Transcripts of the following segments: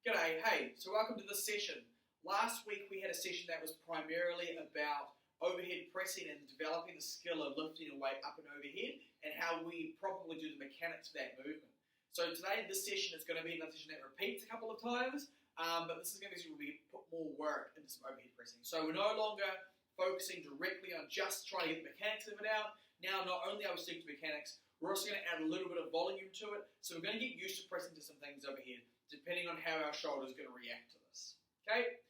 G'day, hey, so welcome to this session. Last week we had a session that was primarily about overhead pressing and developing the skill of lifting a weight up and overhead and how we properly do the mechanics of that movement. So today, this session is going to be another session that repeats a couple of times, but this is going to be where we put more work into some overhead pressing. So we're no longer focusing directly on just trying to get the mechanics of it out. Now, not only are we sticking to mechanics, we're also going to add a little bit of volume to it. So we're going to get used to pressing to some things overhead, depending on how our shoulder is going to react to this. Okay?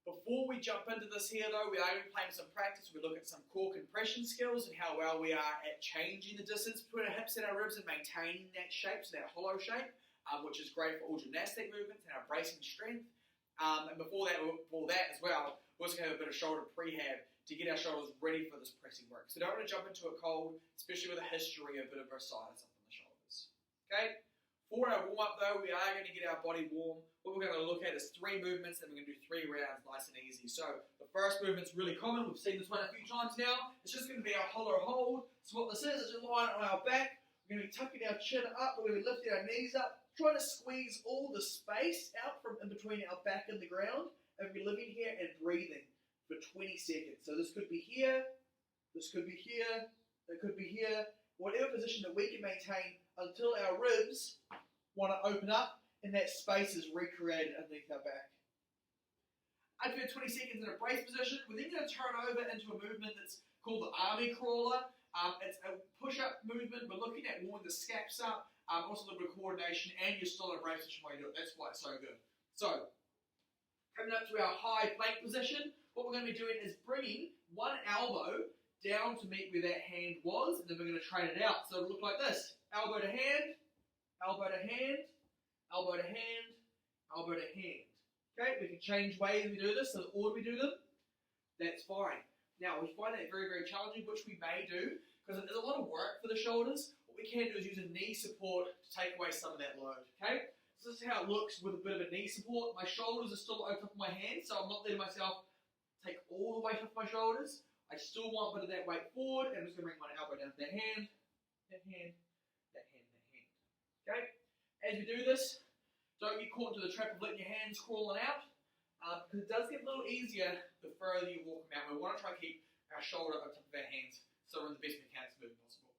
Before we jump into this here though, we are going to play some practice. We look at some core compression skills and how well we are at changing the distance between our hips and our ribs and maintaining that shape, so that hollow shape, which is great for all gymnastic movements and our bracing strength. And before that as well, we're also going to have a bit of shoulder prehab to get our shoulders ready for this pressing work. So don't want to jump into it cold, especially with a history of a bit of bursitis up in the shoulders. Okay? For our warm-up though, we are going to get our body warm. What we're going to look at is 3 movements and we're going to do 3 rounds nice and easy. So the first movement's really common. We've seen this one a few times now. It's just going to be our hollow hold. So what this is just lying on our back. We're going to be tucking our chin up. We're going to be lifting our knees up, trying to squeeze all the space out from in between our back and the ground. And we're living here and breathing for 20 seconds. So this could be here, this could be here, it could be here. Whatever position that we can maintain until our ribs want to open up and that space is recreated underneath our back. After 20 seconds in a brace position, we're then going to turn over into a movement that's called the army crawler. It's a push-up movement. We're looking at warming the scaps up, also a little bit of coordination, and you're still in a brace position while you do it. That's why it's so good. So, coming up to our high plank position, what we're going to be doing is bringing one elbow down to meet where that hand was, and then we're going to train it out. So it'll look like this. Elbow to hand, elbow to hand, elbow to hand, elbow to hand. Okay, we can change ways we do this, so the order we do them, that's fine. Now, we find that very, very challenging, which we may do, because there's a lot of work for the shoulders. What we can do is use a knee support to take away some of that load. Okay, so this is how it looks with a bit of a knee support. My shoulders are still over top of my hands, so I'm not letting myself take all the weight off my shoulders. I still want a bit of that weight forward, and I'm just going to bring my elbow down to that hand, that hand, that hand, that hand. Okay? As we do this, don't get caught into the trap of letting your hands crawling out, because it does get a little easier the further you walk them out. We want to try and keep our shoulder on top of our hands, so we're in the best mechanics movement possible.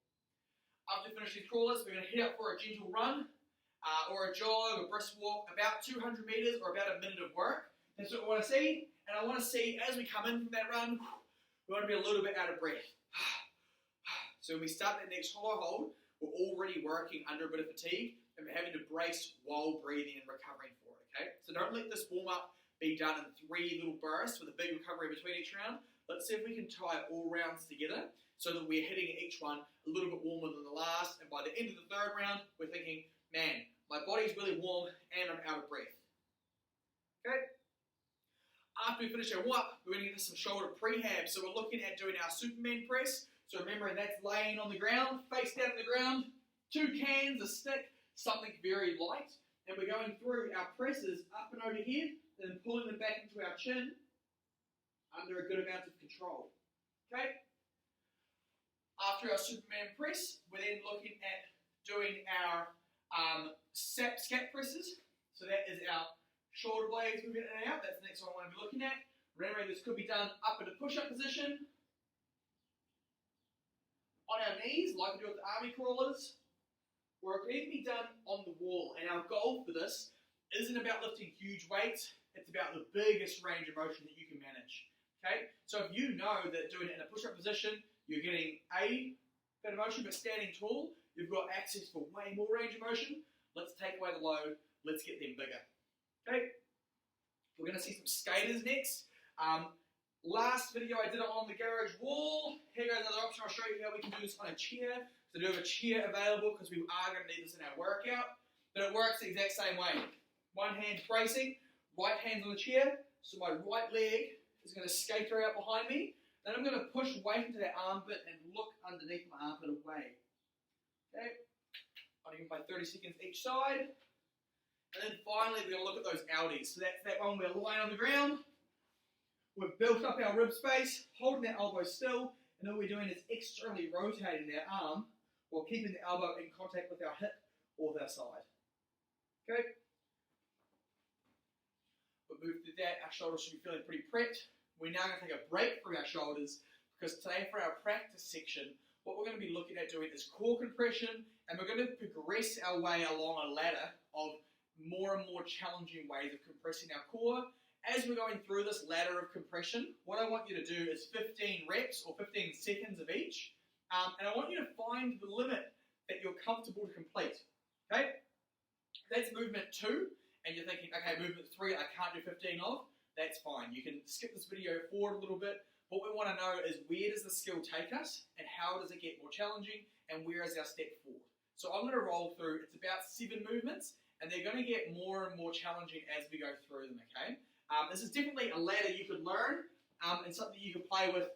After we finish these crawlers, we're going to head out for a gentle run, or a jog, a brisk walk, about 200 meters, or about a minute of work. That's what we want to see. And I want to see, as we come in from that run, we want to be a little bit out of breath. So when we start that next hollow hold, we're already working under a bit of fatigue, and we're having to brace while breathing and recovering for it, okay? So don't let this warm-up be done in 3 little bursts with a big recovery between each round. Let's see if we can tie all rounds together so that we're hitting each one a little bit warmer than the last, and by the end of the 3rd round, we're thinking, man, my body's really warm and I'm out of breath. Okay? After we finish our warm-up, we're going to get some shoulder prehab. So we're looking at doing our Superman press. So remembering that's laying on the ground, face down on the ground, 2 cans, a stick, something very light. And we're going through our presses up and overhead, and then pulling them back into our chin under a good amount of control. Okay? After our Superman press, we're then looking at doing our scat presses. So that is our shoulder blades moving in and out. That's the next one I want to be looking at. Remember, this could be done up in a push-up position, on our knees, like we do with the army crawlers, or it can even be done on the wall. And our goal for this isn't about lifting huge weights. It's about the biggest range of motion that you can manage. Okay? So if you know that doing it in a push-up position, you're getting a bit of motion, but standing tall, you've got access for way more range of motion. Let's take away the load. Let's get them bigger. Okay, we're going to see some skaters next. Last video I did it on the garage wall. Here goes another option. I'll show you how we can do this on a chair. So do have a chair available because we are going to need this in our workout. But it works the exact same way. One hand bracing, right hand's on the chair. So my right leg is going to skater out behind me. Then I'm going to push weight into that armpit and look underneath my armpit away. Okay, I'll give my 30 seconds each side. And then finally, we're going to look at those outies. So that's that one we're lying on the ground. We've built up our rib space, holding that elbow still, and all we're doing is externally rotating our arm while keeping the elbow in contact with our hip or with our side. Okay? that, our shoulders should be feeling pretty prepped. We're now going to take a break from our shoulders because today for our practice section, what we're going to be looking at doing is core compression, and we're going to progress our way along a ladder of more and more challenging ways of compressing our core. As we're going through this ladder of compression, what I want you to do is 15 reps or 15 seconds of each, and I want you to find the limit that you're comfortable to complete. Okay? That's movement 2, and you're thinking, okay, movement 3 I can't do 15 of. That's fine. You can skip this video forward a little bit. What we want to know is where does the skill take us and how does it get more challenging and where is our step forward. So I'm going to roll through, it's about 7 movements and they're going to get more and more challenging as we go through them, okay? This is definitely a ladder you could learn and something you can play with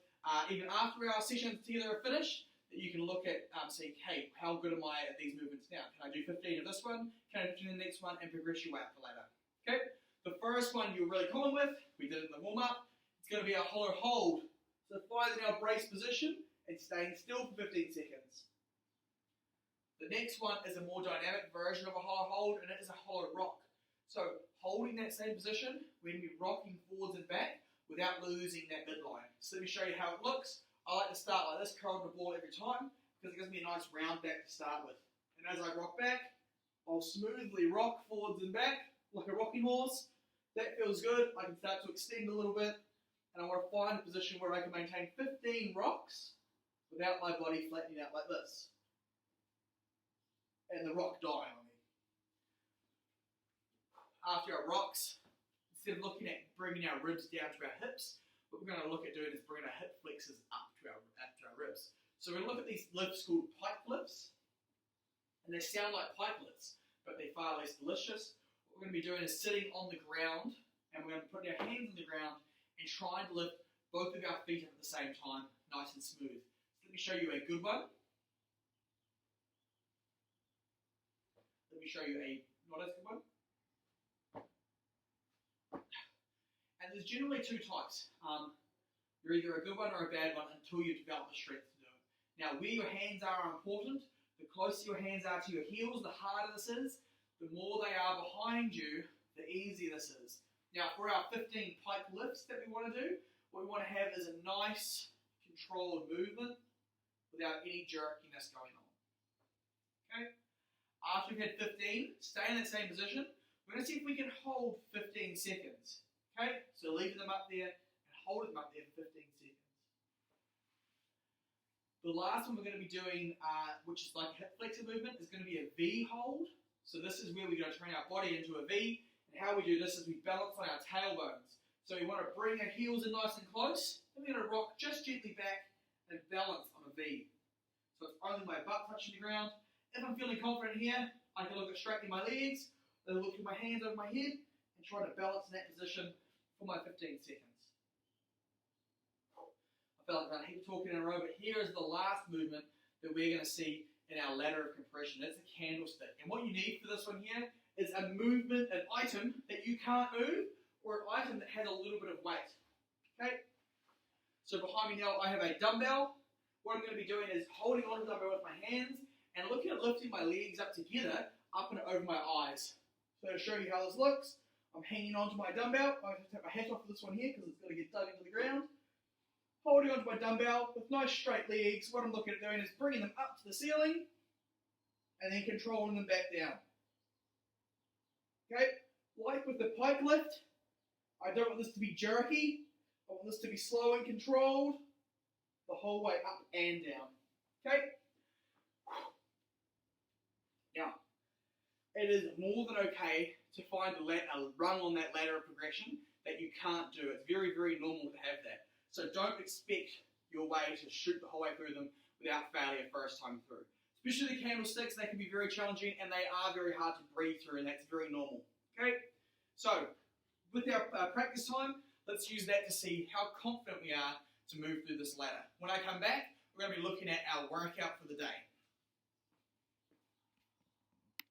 even after our sessions together are finished, that you can look at saying, hey, how good am I at these movements now? Can I do 15 of this one? Can I do 15 of the next one? And progress your way up the ladder, okay? The first one you're really common with, we did it in the warm-up, it's going to be a hollow hold. So finding our brace position and staying still for 15 seconds. The next one is a more dynamic version of a hollow hold, and it is a hollow rock. So holding that same position, we're going to be rocking forwards and back without losing that midline. So let me show you how it looks. I like to start like this, curl the ball every time, because it gives me a nice round back to start with. And as I rock back, I'll smoothly rock forwards and back like a rocking horse. That feels good. I can start to extend a little bit, and I want to find a position where I can maintain 15 rocks without my body flattening out like this. And the rock dying on me. After our rocks, instead of looking at bringing our ribs down to our hips, what we're going to look at doing is bringing our hip flexors up to our ribs. So we're going to look at these lifts called pike lifts, and they sound like pike lifts, but they're far less delicious. What we're going to be doing is sitting on the ground, and we're going to be putting our hands on the ground and trying to lift both of our feet up at the same time, nice and smooth. So let me show you a good one. Let me show you a not as good one. And there's generally 2 types. You're either a good one or a bad one until you've developed the strength to do it. Now, where your hands are important. The closer your hands are to your heels, the harder this is. The more they are behind you, the easier this is. Now, for our 15 pike lifts that we want to do, what we want to have is a nice, controlled movement without any jerkiness going on. Okay? After we've had 15, stay in that same position. We're going to see if we can hold 15 seconds. Okay? So leaving them up there and holding them up there for 15 seconds. The last one we're going to be doing, which is like a hip flexor movement, is going to be a V hold. So this is where we're going to train our body into a V. And how we do this is we balance on our tailbones. So we want to bring our heels in nice and close. Then we're going to rock just gently back and balance on a V. So it's only my butt touching the ground. If I'm feeling confident here, I can look at straightening my legs, then look with my hands over my head, and try to balance in that position for my 15 seconds. I feel like I've done a heap of talking in a row, but here is the last movement that we're going to see in our ladder of compression. It's a candlestick. And what you need for this one here is a movement, an item that you can't move, or an item that has a little bit of weight. Okay? So behind me now, I have a dumbbell. What I'm going to be doing is holding on to the dumbbell with my hands and looking at lifting my legs up together, up and over my eyes. So to show you how this looks, I'm hanging onto my dumbbell. I'm going to take my hat off for this one here because it's going to get dug into the ground. Holding onto my dumbbell with nice straight legs. What I'm looking at doing is bringing them up to the ceiling and then controlling them back down. Okay, like with the pike lift, I don't want this to be jerky. I want this to be slow and controlled the whole way up and down. Okay? Now, it is more than okay to find a rung on that ladder of progression that you can't do. It's very, very normal to have that. So don't expect your way to shoot the whole way through them without failure first time through. Especially the candlesticks, they can be very challenging and they are very hard to breathe through, and that's very normal. Okay? So, with our practice time, let's use that to see how confident we are to move through this ladder. When I come back, we're going to be looking at our workout for the day.